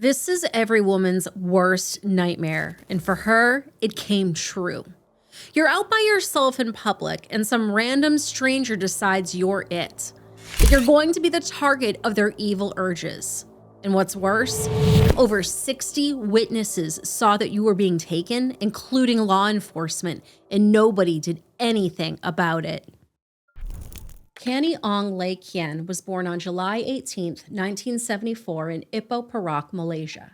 This is every woman's worst nightmare, and for her, it came true. You're out by yourself in public, and some random stranger decides you're it. That you're going to be the target of their evil urges. And what's worse, over 60 witnesses saw that you were being taken, including law enforcement, and nobody did anything about it. Canny Ong Lay Kien was born on July 18, 1974 in Ipoh, Perak, Malaysia.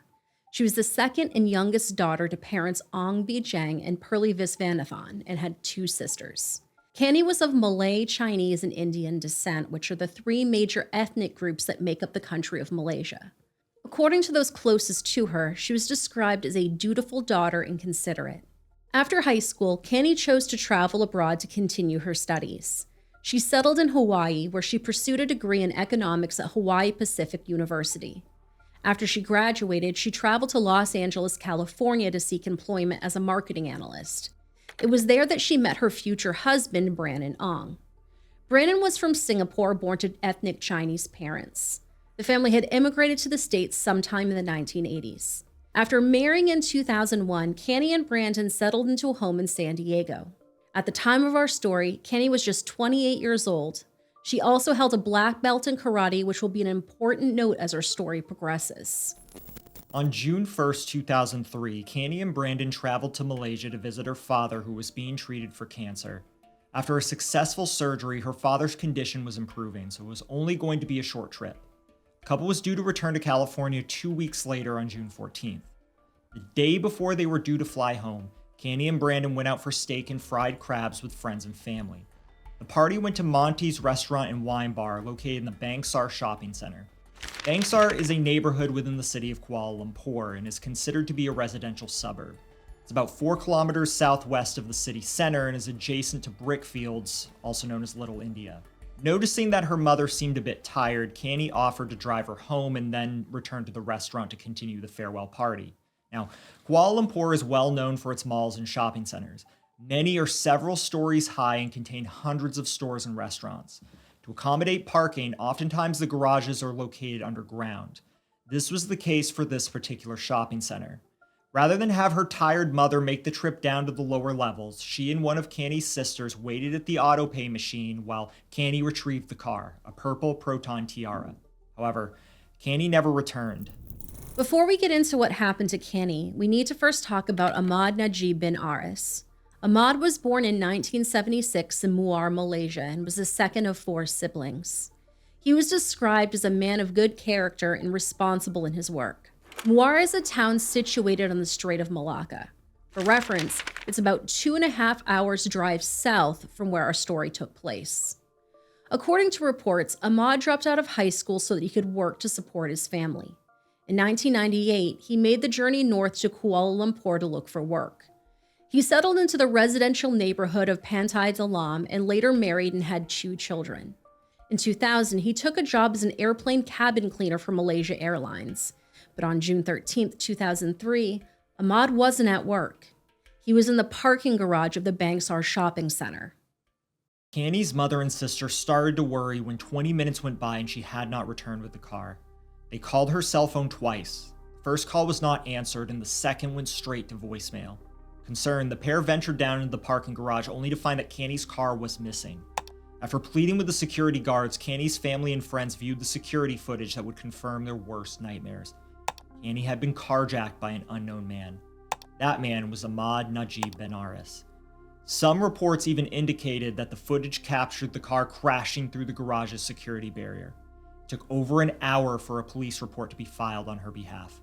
She was the second and youngest daughter to parents Ong Bijang and Pearly Viswanathan and had two sisters. Canny was of Malay, Chinese, and Indian descent, which are the three major ethnic groups that make up the country of Malaysia. According to those closest to her, she was described as a dutiful daughter and considerate. After high school, Canny chose to travel abroad to continue her studies. She settled in Hawaii, where she pursued a degree in economics at Hawaii Pacific University. After she graduated, she traveled to Los Angeles, California to seek employment as a marketing analyst. It was there that she met her future husband, Brandon Ong. Brandon was from Singapore, born to ethnic Chinese parents. The family had immigrated to the States sometime in the 1980s. After marrying in 2001, Canny and Brandon settled into a home in San Diego. At the time of our story, Canny was just 28 years old. She also held a black belt in karate, which will be an important note as our story progresses. On June 1st, 2003, Canny and Brandon traveled to Malaysia to visit her father, who was being treated for cancer. After a successful surgery, her father's condition was improving, so it was only going to be a short trip. The couple was due to return to California 2 weeks later on June 14th. The day before they were due to fly home, Canny and Brandon went out for steak and fried crabs with friends and family. The party went to Monty's Restaurant and Wine Bar located in the Bangsar Shopping Center. Bangsar is a neighborhood within the city of Kuala Lumpur and is considered to be a residential suburb. It's about 4 kilometers southwest of the city center and is adjacent to brickfields, also known as Little India. Noticing that her mother seemed a bit tired, Canny offered to drive her home and then return to the restaurant to continue the farewell party. Now, Kuala Lumpur is well known for its malls and shopping centers. Many are several stories high and contain hundreds of stores and restaurants. To accommodate parking, oftentimes the garages are located underground. This was the case for this particular shopping center. Rather than have her tired mother make the trip down to the lower levels, she and one of Canny's sisters waited at the auto pay machine while Canny retrieved the car, a purple Proton Tiara. However, Canny never returned. Before we get into what happened to Canny, we need to first talk about Ahmad Najib bin Aris. Ahmad was born in 1976 in Muar, Malaysia, and was the second of 4 siblings. He was described as a man of good character and responsible in his work. Muar is a town situated on the Strait of Malacca. For reference, it's about 2.5 hours drive south from where our story took place. According to reports, Ahmad dropped out of high school so that he could work to support his family. In 1998, he made the journey north to Kuala Lumpur to look for work. He settled into the residential neighborhood of Pantai Dalam and later married and had 2 children. In 2000, he took a job as an airplane cabin cleaner for Malaysia Airlines. But on June 13, 2003, Ahmad wasn't at work. He was in the parking garage of the Bangsar Shopping Center. Canny's mother and sister started to worry when 20 minutes went by and she had not returned with the car. They called her cell phone twice. The first call was not answered and the second went straight to voicemail. Concerned, the pair ventured down into the parking garage only to find that Canny's car was missing. After pleading with the security guards, Canny's family and friends viewed the security footage that would confirm their worst nightmares. Canny had been carjacked by an unknown man. That man was Ahmad Najib bin Aris. Some reports even indicated that the footage captured the car crashing through the garage's security barrier. It took over an hour for a police report to be filed on her behalf.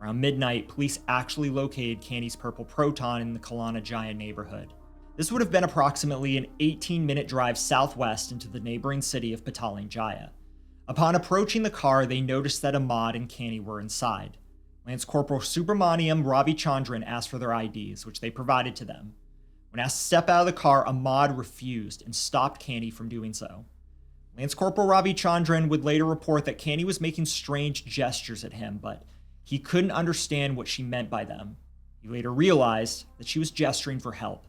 Around midnight, police actually located Canny's purple Proton in the Kelana Jaya neighborhood. This would have been approximately an 18-minute drive southwest into the neighboring city of Petaling Jaya. Upon approaching the car, they noticed that Ahmad and Canny were inside. Lance Corporal Subramaniam Ravichandran asked for their IDs, which they provided to them. When asked to step out of the car, Ahmad refused and stopped Canny from doing so. Lance Corporal Ravichandran would later report that Canny was making strange gestures at him, but he couldn't understand what she meant by them. He later realized that she was gesturing for help.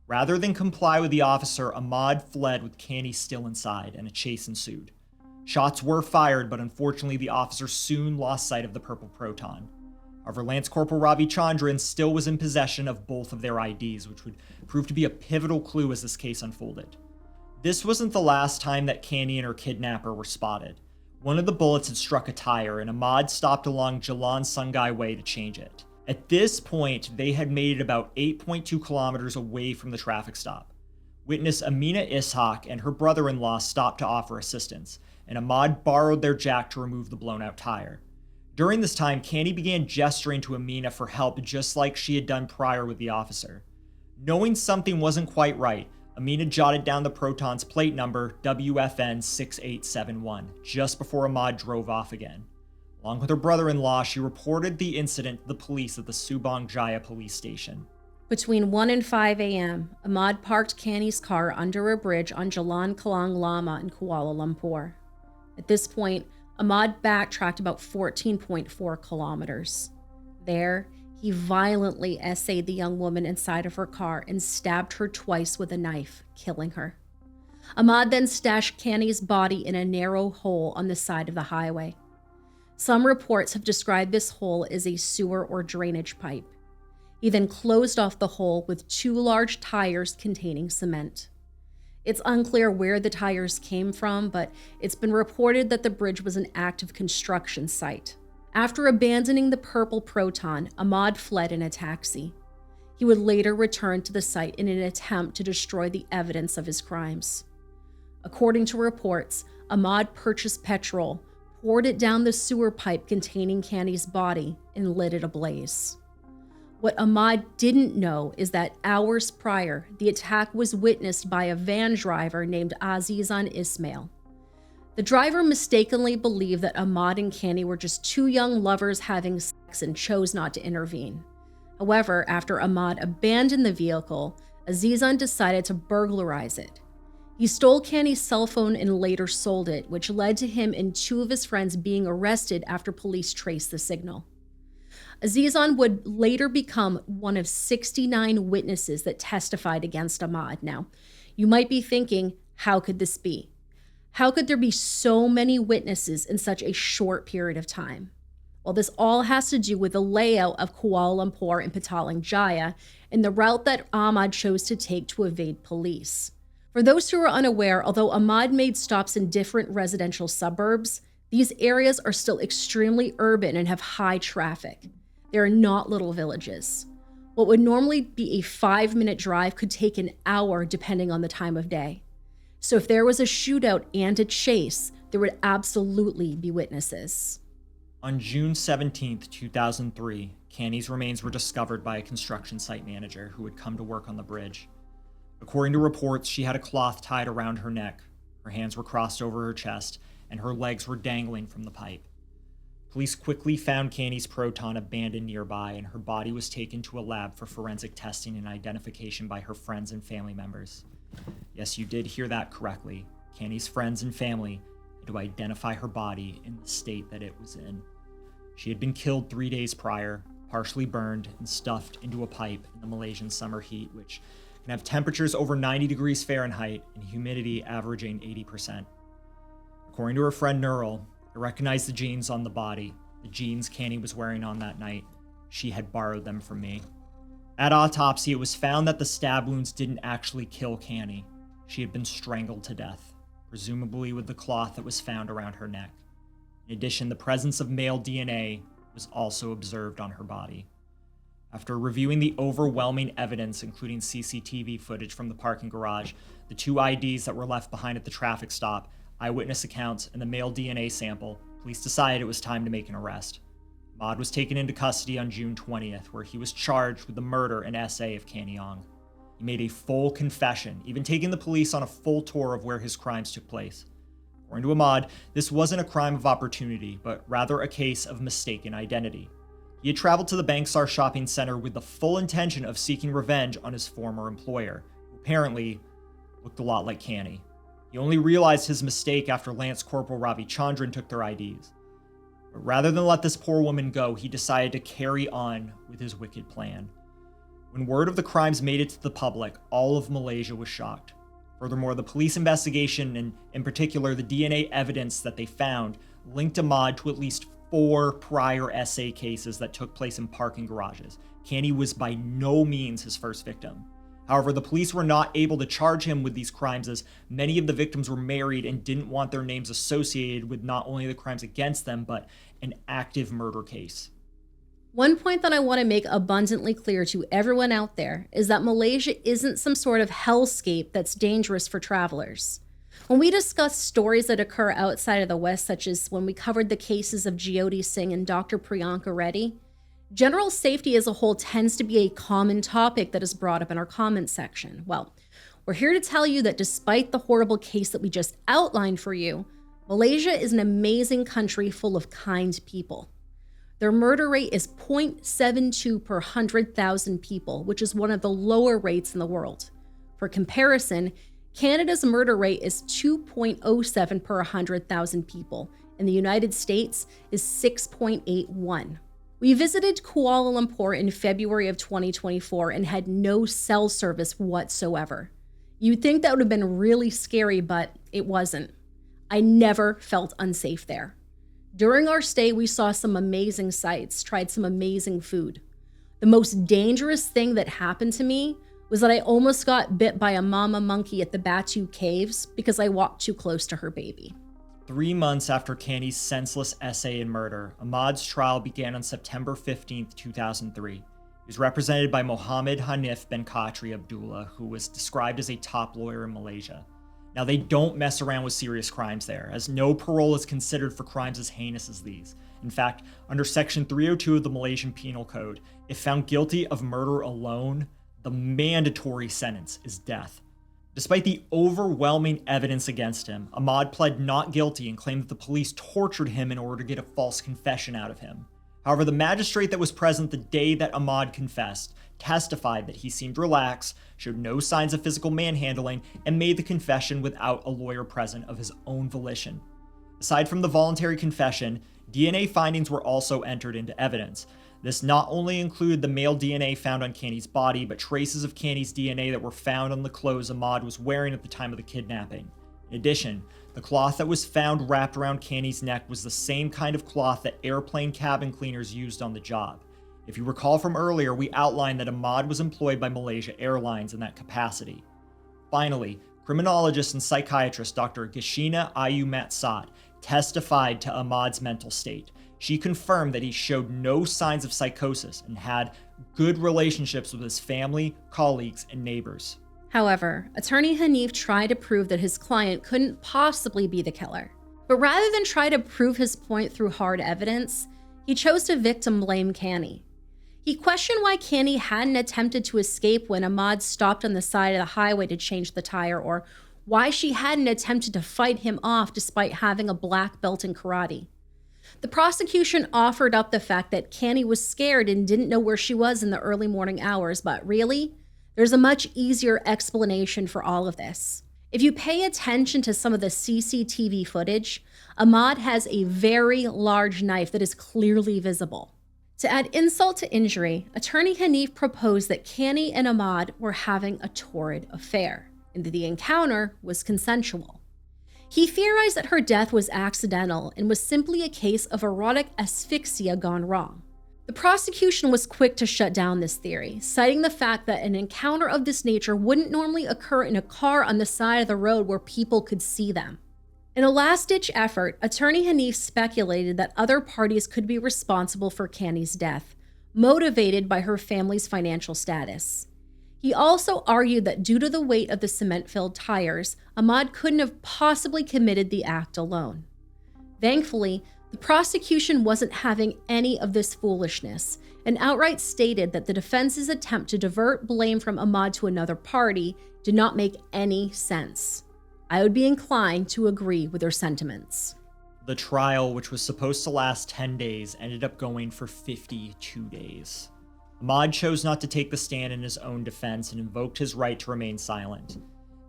Rather than comply with the officer, Ahmad fled with Canny still inside, and a chase ensued. Shots were fired, but unfortunately the officer soon lost sight of the purple proton. However, Lance Corporal Ravi Chandran still was in possession of both of their IDs, which would prove to be a pivotal clue as this case unfolded. This wasn't the last time that Canny and her kidnapper were spotted. One of the bullets had struck a tire, and Ahmad stopped along Jalan Sungai Way to change it. At this point, they had made it about 8.2 kilometers away from the traffic stop. Witness Amina Ishaq and her brother-in-law stopped to offer assistance, and Ahmad borrowed their jack to remove the blown-out tire. During this time, Canny began gesturing to Amina for help just like she had done prior with the officer. Knowing something wasn't quite right, Amina jotted down the Proton's plate number WFN 6871 just before Ahmad drove off again. Along with her brother-in-law, she reported the incident to the police at the Subang Jaya police station. Between 1 and 5 a.m., Ahmad parked Canny's car under a bridge on Jalan Kalang Lama in Kuala Lumpur. At this point, Ahmad backtracked about 14.4 kilometers. There, he violently essayed the young woman inside of her car and stabbed her twice with a knife, killing her. Ahmad then stashed Canny's body in a narrow hole on the side of the highway. Some reports have described this hole as a sewer or drainage pipe. He then closed off the hole with 2 large tires containing cement. It's unclear where the tires came from, but it's been reported that the bridge was an active construction site. After abandoning the purple Proton, Ahmad fled in a taxi. He would later return to the site in an attempt to destroy the evidence of his crimes. According to reports, Ahmad purchased petrol, poured it down the sewer pipe containing Canny's body, and lit it ablaze. What Ahmad didn't know is that hours prior, the attack was witnessed by a van driver named Azizan Ismail. The driver mistakenly believed that Ahmad and Canny were just 2 young lovers having sex and chose not to intervene. However, after Ahmad abandoned the vehicle, Azizan decided to burglarize it. He stole Canny's cell phone and later sold it, which led to him and 2 of his friends being arrested after police traced the signal. Azizan would later become one of 69 witnesses that testified against Ahmad. Now, you might be thinking, how could this be? How could there be so many witnesses in such a short period of time? Well, this all has to do with the layout of Kuala Lumpur and Petaling Jaya and the route that Ahmad chose to take to evade police. For those who are unaware, although Ahmad made stops in different residential suburbs, these areas are still extremely urban and have high traffic. They are not little villages. What would normally be a 5-minute drive could take an hour depending on the time of day. So if there was a shootout and a chase, there would absolutely be witnesses. On June 17, 2003, Canny's remains were discovered by a construction site manager who had come to work on the bridge. According to reports, she had a cloth tied around her neck, her hands were crossed over her chest, and her legs were dangling from the pipe. Police quickly found Canny's Proton abandoned nearby, and her body was taken to a lab for forensic testing and identification by her friends and family members. Yes, you did hear that correctly. Canny's friends and family had to identify her body in the state that it was in. She had been killed 3 days prior, partially burned and stuffed into a pipe in the Malaysian summer heat, which can have temperatures over 90 degrees Fahrenheit and humidity averaging 80%. According to her friend Nurul, I recognized the jeans on the body, the jeans Canny was wearing on that night. She had borrowed them from me. At autopsy, it was found that the stab wounds didn't actually kill Canny. She had been strangled to death, presumably with the cloth that was found around her neck. In addition, the presence of male DNA was also observed on her body. After reviewing the overwhelming evidence, including CCTV footage from the parking garage, the 2 IDs that were left behind at the traffic stop, eyewitness accounts, and the male DNA sample, police decided it was time to make an arrest. Ahmad was taken into custody on June 20th, where he was charged with the murder and SA of Canny Ong. He made a full confession, even taking the police on a full tour of where his crimes took place. According to Ahmad, this wasn't a crime of opportunity, but rather a case of mistaken identity. He had traveled to the Bangsar shopping center with the full intention of seeking revenge on his former employer, who apparently looked a lot like Canny. He only realized his mistake after Lance Corporal Ravi Chandran took their IDs. But rather than let this poor woman go, he decided to carry on with his wicked plan. When word of the crimes made it to the public, all of Malaysia was shocked. Furthermore, the police investigation, and in particular the DNA evidence that they found, linked Ahmad to at least 4 prior SA cases that took place in parking garages. Canny was by no means his first victim. However, the police were not able to charge him with these crimes as many of the victims were married and didn't want their names associated with not only the crimes against them, but an active murder case. One point that I want to make abundantly clear to everyone out there is that Malaysia isn't some sort of hellscape that's dangerous for travelers. When we discuss stories that occur outside of the West, such as when we covered the cases of Jyoti Singh and Dr. Priyanka Reddy, general safety as a whole tends to be a common topic that is brought up in our comments section. Well, we're here to tell you that despite the horrible case that we just outlined for you, Malaysia is an amazing country full of kind people. Their murder rate is 0.72 per 100,000 people, which is one of the lower rates in the world. For comparison, Canada's murder rate is 2.07 per 100,000 people, and the United States is 6.81. We visited Kuala Lumpur in February of 2024 and had no cell service whatsoever. You'd think that would have been really scary, but it wasn't. I never felt unsafe there. During our stay, we saw some amazing sights, tried some amazing food. The most dangerous thing that happened to me was that I almost got bit by a mama monkey at the Batu Caves because I walked too close to her baby. 3 months after Canny's senseless essay and murder, Ahmad's trial began on September 15, 2003. He was represented by Mohammed Hanif Ben Khatri Abdullah, who was described as a top lawyer in Malaysia. Now, they don't mess around with serious crimes there, as no parole is considered for crimes as heinous as these. In fact, under Section 302 of the Malaysian Penal Code, if found guilty of murder alone, the mandatory sentence is death. Despite the overwhelming evidence against him, Ahmad pled not guilty and claimed that the police tortured him in order to get a false confession out of him. However, the magistrate that was present the day that Ahmad confessed testified that he seemed relaxed, showed no signs of physical manhandling, and made the confession without a lawyer present of his own volition. Aside from the voluntary confession, DNA findings were also entered into evidence. This not only included the male DNA found on Canny's body, but traces of Canny's DNA that were found on the clothes Ahmad was wearing at the time of the kidnapping. In addition, the cloth that was found wrapped around Canny's neck was the same kind of cloth that airplane cabin cleaners used on the job. If you recall from earlier, we outlined that Ahmad was employed by Malaysia Airlines in that capacity. Finally, criminologist and psychiatrist Dr. Gashina Ayu Matsat testified to Ahmad's mental state. She confirmed that he showed no signs of psychosis and had good relationships with his family, colleagues, and neighbors. However, attorney Hanif tried to prove that his client couldn't possibly be the killer. But rather than try to prove his point through hard evidence, he chose to victim blame Canny. He questioned why Canny hadn't attempted to escape when Ahmad stopped on the side of the highway to change the tire, or why she hadn't attempted to fight him off despite having a black belt in karate. The prosecution offered up the fact that Canny was scared and didn't know where she was in the early morning hours, but really, there's a much easier explanation for all of this. If you pay attention to some of the CCTV footage, Ahmad has a very large knife that is clearly visible. To add insult to injury, attorney Hanif proposed that Canny and Ahmad were having a torrid affair, and that the encounter was consensual. He theorized that her death was accidental and was simply a case of erotic asphyxia gone wrong. The prosecution was quick to shut down this theory, citing the fact that an encounter of this nature wouldn't normally occur in a car on the side of the road where people could see them. In a last-ditch effort, attorney Hanif speculated that other parties could be responsible for Canny's death, motivated by her family's financial status. He also argued that due to the weight of the cement-filled tires, Ahmad couldn't have possibly committed the act alone. Thankfully, the prosecution wasn't having any of this foolishness and outright stated that the defense's attempt to divert blame from Ahmad to another party did not make any sense. I would be inclined to agree with their sentiments. The trial, which was supposed to last 10 days, ended up going for 52 days. Ahmad chose not to take the stand in his own defense and invoked his right to remain silent.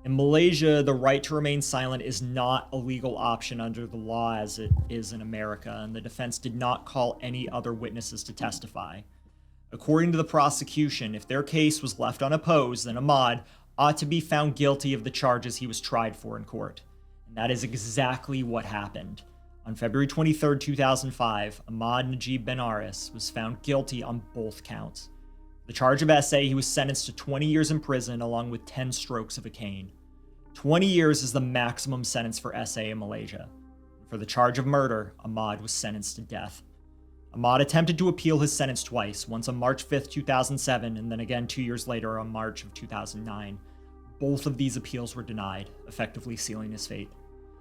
In Malaysia, the right to remain silent is not a legal option under the law as it is in America, and the defense did not call any other witnesses to testify. According to the prosecution, if their case was left unopposed, then Ahmad, ought to be found guilty of the charges he was tried for in court. And that is exactly what happened. On February 23, 2005, Ahmad Najib Ben Aris was found guilty on both counts. The charge of SA, he was sentenced to 20 years in prison along with 10 strokes of a cane. 20 years is the maximum sentence for SA in Malaysia. For the charge of murder, Ahmad was sentenced to death. Ahmad attempted to appeal his sentence twice, once on March 5, 2007, and then again 2 years later on March of 2009. Both of these appeals were denied, effectively sealing his fate.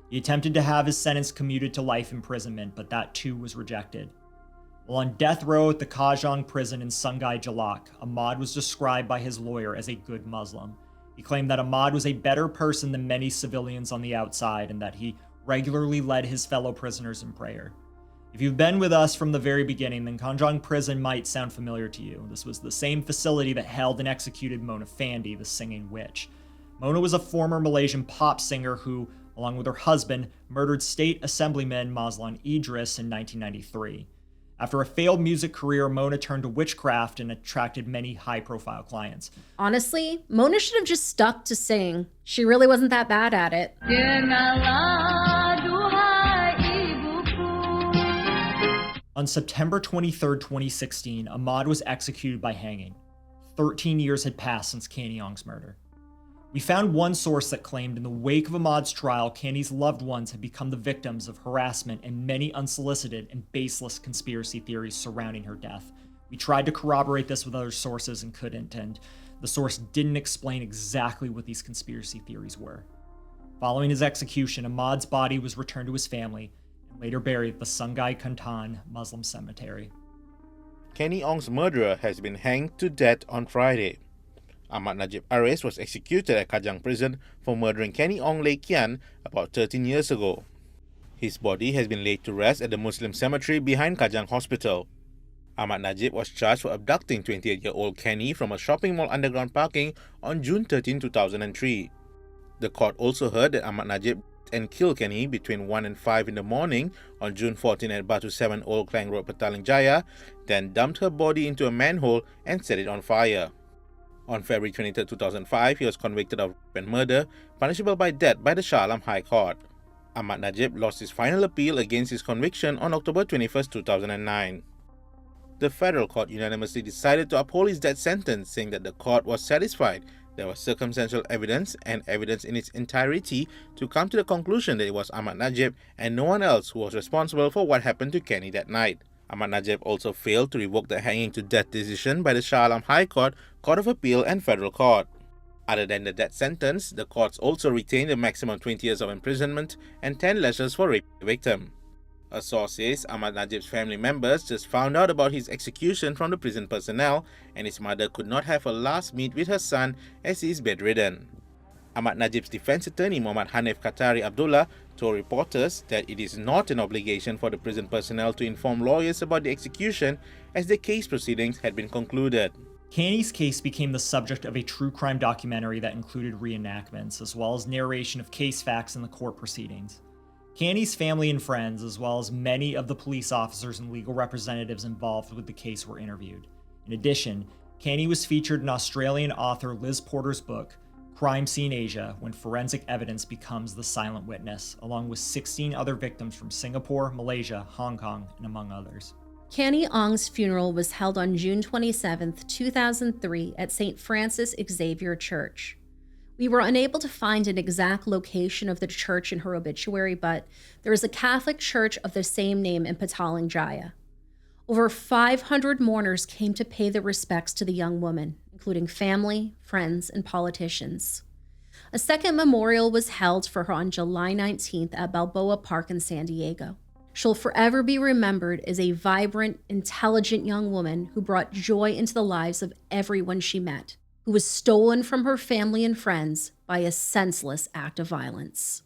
He attempted to have his sentence commuted to life imprisonment, but that too was rejected. While on death row at the Kajang prison in Sungai Jalak, Ahmad was described by his lawyer as a good Muslim. He claimed that Ahmad was a better person than many civilians on the outside and that he regularly led his fellow prisoners in prayer. If you've been with us from the very beginning, then Kajang prison might sound familiar to you. This was the same facility that held and executed Mona Fandey, the singing witch. Mona was a former Malaysian pop singer who, along with her husband, murdered State Assemblyman Mazlan Idris in 1993. After a failed music career, Mona turned to witchcraft and attracted many high-profile clients. Honestly, Mona should have just stuck to sing. She really wasn't that bad at it. On September 23, 2016, Ahmad was executed by hanging. 13 years had passed since Canny Ong's murder. We found one source that claimed in the wake of Ahmad's trial, Canny's loved ones had become the victims of harassment and many unsolicited and baseless conspiracy theories surrounding her death. We tried to corroborate this with other sources and couldn't, and the source didn't explain exactly what these conspiracy theories were. Following his execution, Ahmad's body was returned to his family and later buried at the Sungai Kantan Muslim cemetery. Canny Ong's murderer has been hanged to death on Friday. Ahmad Najib Aris was executed at Kajang prison for murdering Canny Ong Lay Kian about 13 years ago. His body has been laid to rest at the Muslim cemetery behind Kajang Hospital. Ahmad Najib was charged for abducting 28-year-old Canny from a shopping mall underground parking on June 13, 2003. The court also heard that Ahmad Najib and killed Canny between 1 and 5 in the morning on June 14 at Batu 7 Old Klang Road, Petaling Jaya, then dumped her body into a manhole and set it on fire. On February 23, 2005, he was convicted of rape and murder, punishable by death by the Shah Alam High Court. Ahmad Najib lost his final appeal against his conviction on October 21, 2009. The federal court unanimously decided to uphold his death sentence, saying that the court was satisfied there was circumstantial evidence and evidence in its entirety to come to the conclusion that it was Ahmad Najib and no one else who was responsible for what happened to Canny that night. Ahmad Najib also failed to revoke the hanging to death decision by the Shah Alam High Court, Court of Appeal and Federal Court. Other than the death sentence, the courts also retained a maximum 20 years of imprisonment and 10 lashes for rape the victim. A source says Ahmad Najib's family members just found out about his execution from the prison personnel and his mother could not have a last meet with her son as he is bedridden. Ahmad Najib's defense attorney Muhammad Hanif Qatari Abdullah told reporters that it is not an obligation for the prison personnel to inform lawyers about the execution as the case proceedings had been concluded. Canny's case became the subject of a true crime documentary that included reenactments, as well as narration of case facts in the court proceedings. Canny's family and friends, as well as many of the police officers and legal representatives involved with the case were interviewed. In addition, Canny was featured in Australian author Liz Porter's book, Crime Scene Asia, When Forensic Evidence Becomes the Silent Witness, along with 16 other victims from Singapore, Malaysia, Hong Kong, and among others. Canny Ong's funeral was held on June 27, 2003 at St. Francis Xavier Church. We were unable to find an exact location of the church in her obituary, but there is a Catholic church of the same name in Petaling Jaya. Over 500 mourners came to pay their respects to the young woman, including family, friends, and politicians. A second memorial was held for her on July 19th at Balboa Park in San Diego. She'll forever be remembered as a vibrant, intelligent young woman who brought joy into the lives of everyone she met, who was stolen from her family and friends by a senseless act of violence.